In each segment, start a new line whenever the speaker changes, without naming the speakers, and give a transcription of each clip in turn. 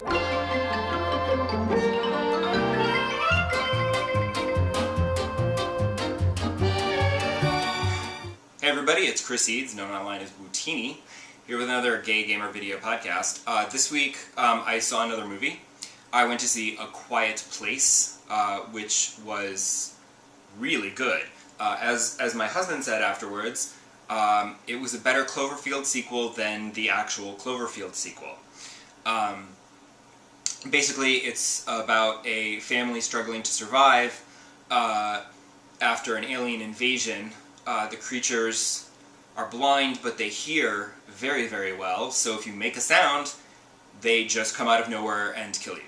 Hey everybody, it's Chris Eads, known online as Wootini, here with another Gay Gamer video podcast. This week I saw another movie. I went to see A Quiet Place, which was really good. As my husband said afterwards, it was a better Cloverfield sequel than the actual Cloverfield sequel. Basically, it's about a family struggling to survive after an alien invasion. The creatures are blind, but they hear very, very well, so if you make a sound, they just come out of nowhere and kill you.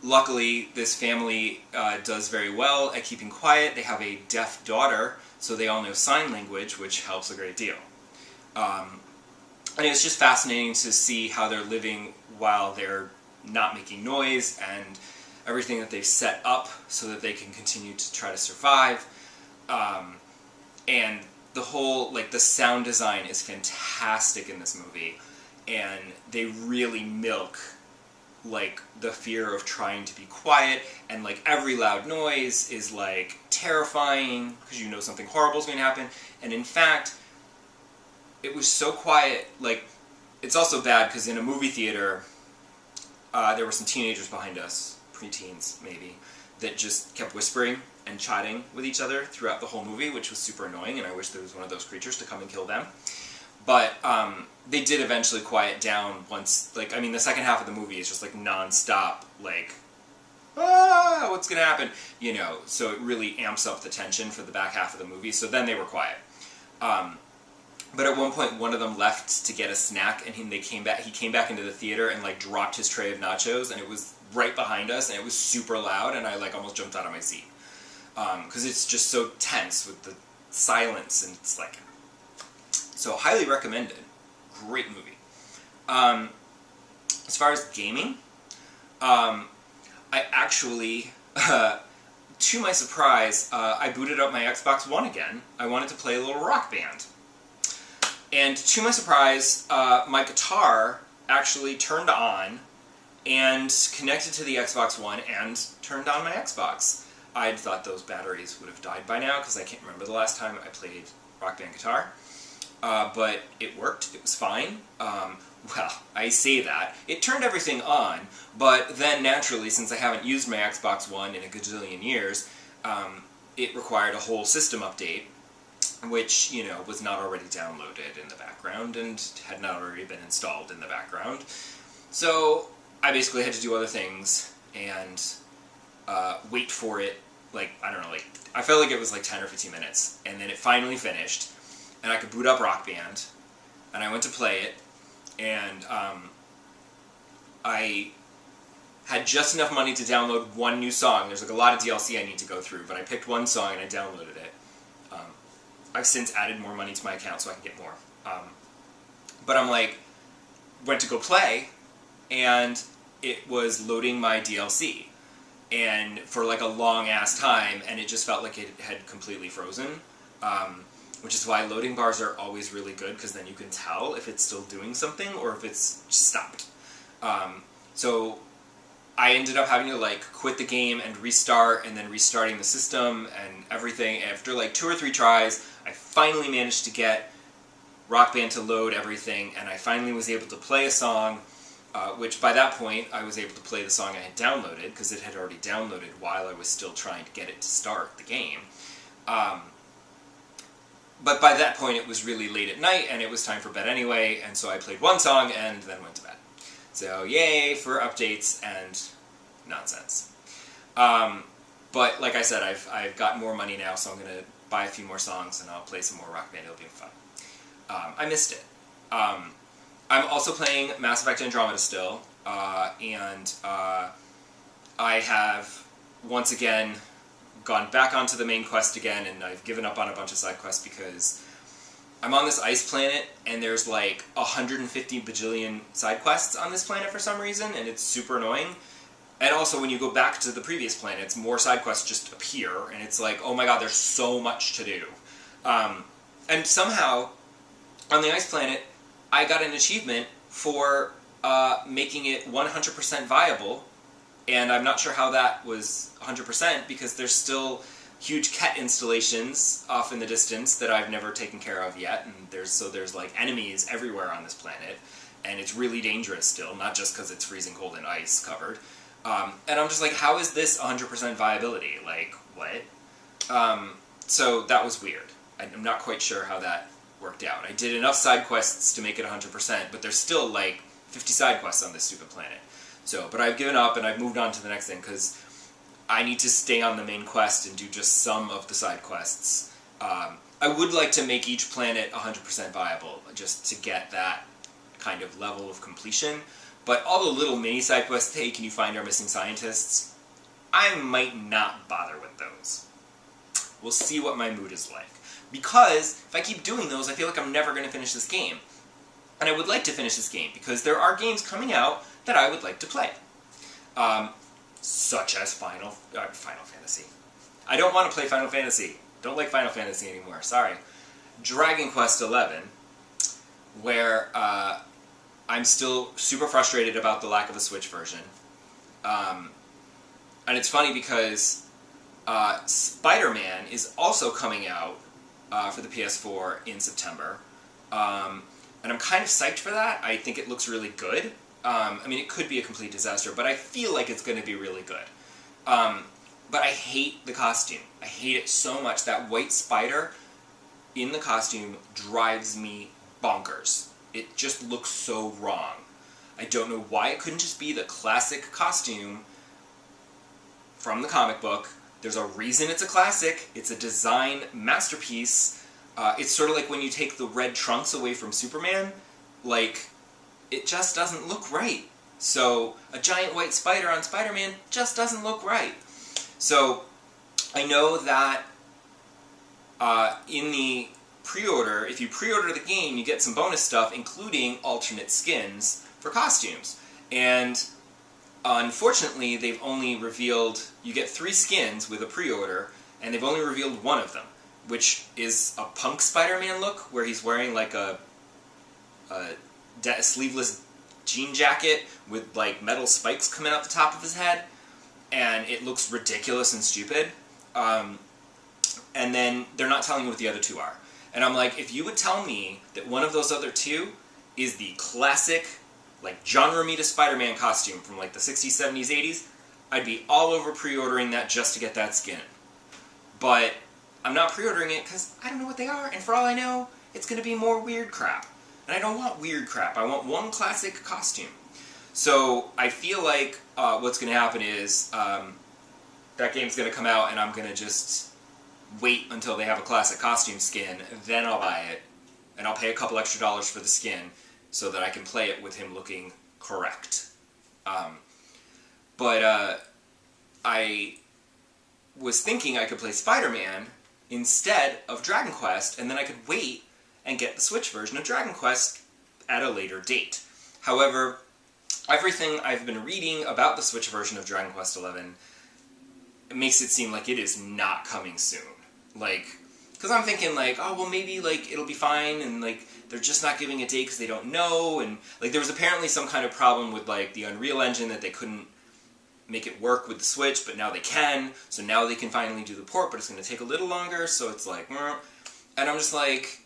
Luckily, this family does very well at keeping quiet. They have a deaf daughter, so they all know sign language, which helps a great deal. And it's just fascinating to see how they're living while they're not making noise, and everything that they've set up so that they can continue to try to survive. And the whole, the sound design is fantastic in this movie, and they really milk, the fear of trying to be quiet, and, every loud noise is, terrifying, because you know something horrible is going to happen, and in fact, it was so quiet, it's also bad, because in a movie theater, there were some teenagers behind us, preteens, maybe, that just kept whispering and chatting with each other throughout the whole movie, which was super annoying, and I wish there was one of those creatures to come and kill them. But they did eventually quiet down once, the second half of the movie is just non-stop, what's gonna happen? So it really amps up the tension for the back half of the movie, so then they were quiet. But at one point, one of them left to get a snack, and he came back into the theater and dropped his tray of nachos, and it was right behind us, and it was super loud, and I almost jumped out of my seat. Because it's just so tense with the silence, and it's so highly recommended. Great movie. As far as gaming, I actually, to my surprise, I booted up my Xbox One again. I wanted to play a little Rock Band. And to my surprise, my guitar actually turned on and connected to the Xbox One and turned on my Xbox. I'd thought those batteries would have died by now, because I can't remember the last time I played Rock Band guitar. But it worked. It was fine. Well, I say that. It turned everything on, but then naturally, since I haven't used my Xbox One in a gajillion years, it required a whole system update, which, was not already downloaded in the background and had not already been installed in the background. So I basically had to do other things and wait for it, I don't know, I felt like it was 10 or 15 minutes, and then it finally finished, and I could boot up Rock Band, and I went to play it, and I had just enough money to download one new song. There's a lot of DLC I need to go through, but I picked one song and I downloaded it. I've since added more money to my account so I can get more. But I'm went to go play, and it was loading my DLC. And for a long-ass time, and it just felt like it had completely frozen. Which is why loading bars are always really good, because then you can tell if it's still doing something or if it's stopped. So I ended up having to quit the game and restart, and then restarting the system and everything. After 2 or 3 tries, I finally managed to get Rock Band to load everything, and I finally was able to play a song, which by that point I was able to play the song I had downloaded, because it had already downloaded while I was still trying to get it to start the game. But by that point it was really late at night, and it was time for bed anyway, and so I played one song and then went to bed. So yay for updates and nonsense. But like I said, I've got more money now, so I'm going to buy a few more songs and I'll play some more Rock Band. It'll be fun. I missed it. I'm also playing Mass Effect Andromeda still, and I have once again gone back onto the main quest again, and I've given up on a bunch of side quests because I'm on this ice planet, and there's 150 bajillion side quests on this planet for some reason, and it's super annoying. And also, when you go back to the previous planets, more side quests just appear, and it's oh my god, there's so much to do. And somehow, on the ice planet, I got an achievement for making it 100% viable, and I'm not sure how that was 100% because there's still huge Ket installations off in the distance that I've never taken care of yet, and there's like enemies everywhere on this planet, and it's really dangerous still, not just because it's freezing cold and ice covered. And I'm just like, how is this 100% viability? Like, what? So that was weird. I'm not quite sure how that worked out. I did enough side quests to make it 100%, but there's still like 50 side quests on this stupid planet. So, but I've given up and I've moved on to the next thing because I need to stay on the main quest and do just some of the side quests. I would like to make each planet 100% viable, just to get that kind of level of completion. But all the little mini side quests, hey, can you find our missing scientists? I might not bother with those. We'll see what my mood is like. Because if I keep doing those, I feel like I'm never going to finish this game. And I would like to finish this game, because there are games coming out that I would like to play. Such as Final Fantasy. I don't want to play Final Fantasy. Don't like Final Fantasy anymore, sorry. Dragon Quest XI, where I'm still super frustrated about the lack of a Switch version. And it's funny because SpiderMan is also coming out for the PS4 in September. And I'm kind of psyched for that. I think it looks really good. I mean, it could be a complete disaster, but I feel like it's going to be really good. But I hate the costume. I hate it so much. That white spider in the costume drives me bonkers. It just looks so wrong. I don't know why it couldn't just be the classic costume from the comic book. There's a reason it's a classic. It's a design masterpiece. It's sort of like when you take the red trunks away from Superman. Like, it just doesn't look right. So, a giant white spider on Spider-Man just doesn't look right. So, I know that in the pre-order, if you pre-order the game, you get some bonus stuff, including alternate skins for costumes. And unfortunately, they've only revealed, you get 3 skins with a pre-order, and they've only revealed one of them, which is a punk Spider-Man look, where he's wearing like a sleeveless jean jacket with like metal spikes coming out the top of his head, and it looks ridiculous and stupid. And then they're not telling you what the other 2 are. And I'm like, if you would tell me that one of those other 2 is the classic, like, John Romita Spider-Man costume from like the 60s, 70s, 80s, I'd be all over pre-ordering that just to get that skin. But I'm not pre-ordering it because I don't know what they are, and for all I know, it's going to be more weird crap. And I don't want weird crap. I want one classic costume. So I feel like what's going to happen is that game's going to come out and I'm going to just wait until they have a classic costume skin, then I'll buy it, and I'll pay a couple extra dollars for the skin so that I can play it with him looking correct. But I was thinking I could play Spider-Man instead of Dragon Quest, and then I could wait and get the Switch version of Dragon Quest at a later date. However, everything I've been reading about the Switch version of Dragon Quest XI makes it seem like it is not coming soon. Like, because I'm thinking like, oh, well maybe like it'll be fine, and like they're just not giving a date because they don't know, and like there was apparently some kind of problem with like the Unreal Engine that they couldn't make it work with the Switch, but now they can, so now they can finally do the port, but it's going to take a little longer, so it's like, and I'm just like,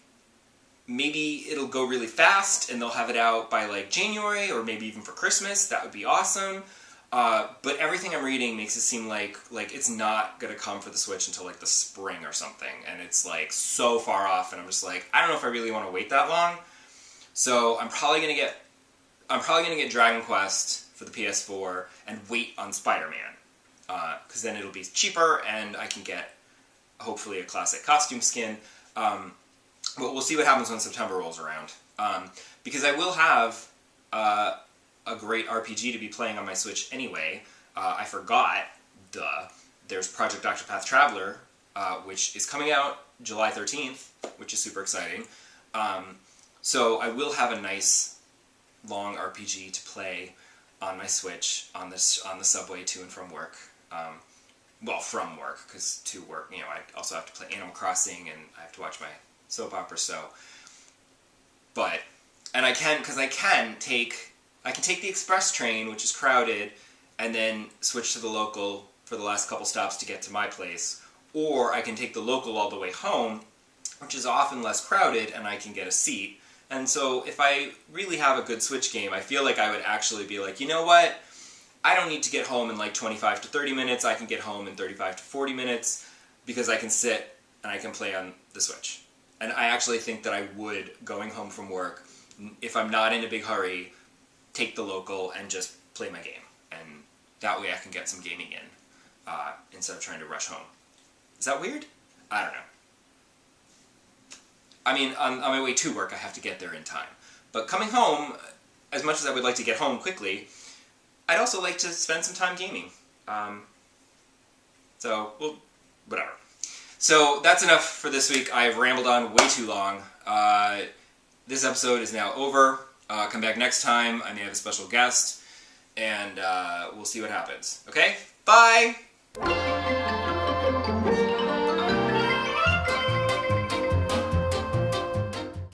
maybe it'll go really fast and they'll have it out by like January, or maybe even for Christmas. That would be awesome. But everything I'm reading makes it seem like it's not going to come for the Switch until like the spring or something, and it's like so far off, and I'm just like, I don't know if I really want to wait that long. So I'm probably going to get Dragon Quest for the PS4 and wait on Spider-Man, because then it'll be cheaper and I can get hopefully a classic costume skin. But we'll see what happens when September rolls around, because I will have a great RPG to be playing on my Switch anyway. I forgot, there's Project Octopath Traveler, which is coming out July 13th, which is super exciting. So I will have a nice long RPG to play on my Switch on the subway to and from work. Well, from work, because to work, you know, I also have to play Animal Crossing and I have to watch my soap opera, so. But, and I can take I can take the express train, which is crowded, and then switch to the local for the last couple stops to get to my place. Or I can take the local all the way home, which is often less crowded, and I can get a seat. And so if I really have a good Switch game, I feel like I would actually be like, you know what? I don't need to get home in like 25 to 30 minutes. I can get home in 35 to 40 minutes because I can sit and I can play on the Switch. And I actually think that I would, going home from work, if I'm not in a big hurry, take the local and just play my game. And that way I can get some gaming in instead of trying to rush home. Is that weird? I don't know. I mean, on my way to work, I have to get there in time. But coming home, as much as I would like to get home quickly, I'd also like to spend some time gaming. So, well, whatever. So, that's enough for this week. I've rambled on way too long. This episode is now over. Come back next time. I may have a special guest. And we'll see what happens. Okay? Bye!